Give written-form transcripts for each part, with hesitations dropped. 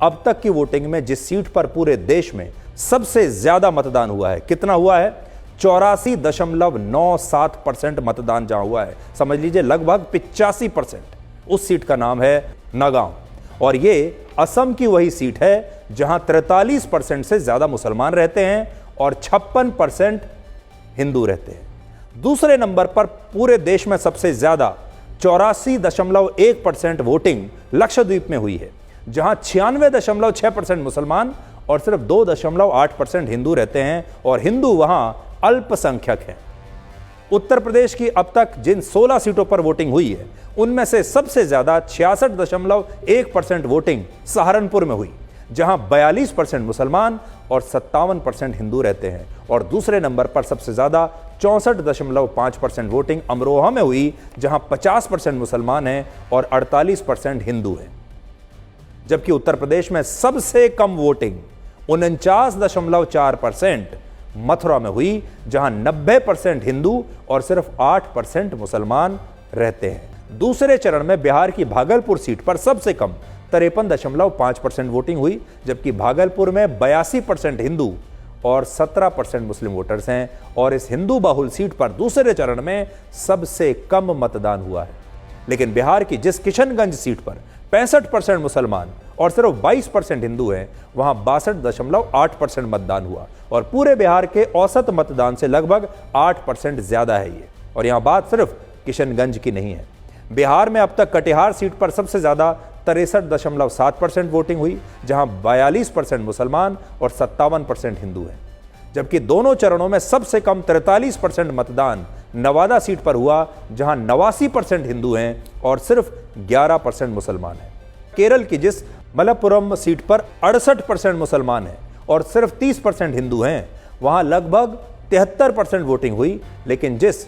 अब तक की वोटिंग में जिस सीट पर पूरे देश में सबसे ज्यादा मतदान हुआ है, कितना हुआ है? 84.97% मतदान जहां हुआ है, समझ लीजिए लगभग 85%। उस सीट का नाम है नगांव, और ये असम की वही सीट है जहां 43% से ज्यादा मुसलमान रहते हैं और 56% हिंदू रहते हैं। दूसरे नंबर पर पूरे देश में सबसे ज्यादा 84.1% वोटिंग लक्षद्वीप में हुई है, जहां 96.6% मुसलमान और सिर्फ 2.8% हिंदू रहते हैं, और हिंदू वहां अल्पसंख्यक हैं। उत्तर प्रदेश की अब तक जिन 16 सीटों पर वोटिंग हुई है, उनमें से सबसे ज्यादा 66.1% वोटिंग सहारनपुर में हुई, जहां 42% मुसलमान और 57% हिंदू रहते हैं। और दूसरे नंबर पर सबसे ज्यादा 64.5% वोटिंग अमरोहा में हुई, जहां 50% मुसलमान हैं और 48% हिंदू हैं। जबकि उत्तर प्रदेश में सबसे कम वोटिंग 49.4% मथुरा में हुई, जहां 90% हिंदू और सिर्फ 8% मुसलमान रहते हैं। दूसरे चरण में बिहार की भागलपुर सीट पर सबसे कम 53.5% वोटिंग हुई, जबकि भागलपुर में 82% हिंदू और 17% मुस्लिम वोटर्स हैं। और इस हिंदू बहुल सीट पर दूसरे चरण में सबसे कम मतदान हुआ है। लेकिन बिहार की जिस किशनगंज सीट पर 65% मुसलमान और सिर्फ 22% हिंदू हैं, वहां 62.8% मतदान हुआ, और पूरे बिहार के औसत मतदान से लगभग 8% ज्यादा है ये। और यहां बात सिर्फ किशनगंज की नहीं है। बिहार में अब तक कटिहार सीट पर सबसे ज्यादा 63.7% वोटिंग हुई, जहां 42% मुसलमान और 57% हिंदू हैं। जबकि दोनों चरणों में सबसे कम 43% मतदान नवादा सीट पर हुआ, जहां 89% हिंदू हैं और सिर्फ 11% मुसलमान हैं। केरल की जिस मलप्पुरम सीट पर 68% मुसलमान हैं और सिर्फ 30% हिंदू हैं, वहां लगभग 73% वोटिंग हुई। लेकिन जिस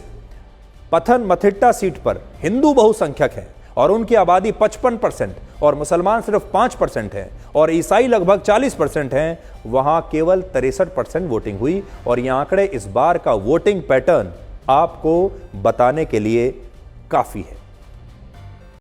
पथनमथिट्टा सीट पर हिंदू बहुसंख्यक हैं और उनकी आबादी 55% और मुसलमान सिर्फ 5% हैं और ईसाई लगभग 40% हैं, वहां केवल 63% वोटिंग हुई। और ये आंकड़े इस बार का वोटिंग पैटर्न आपको बताने के लिए काफी है।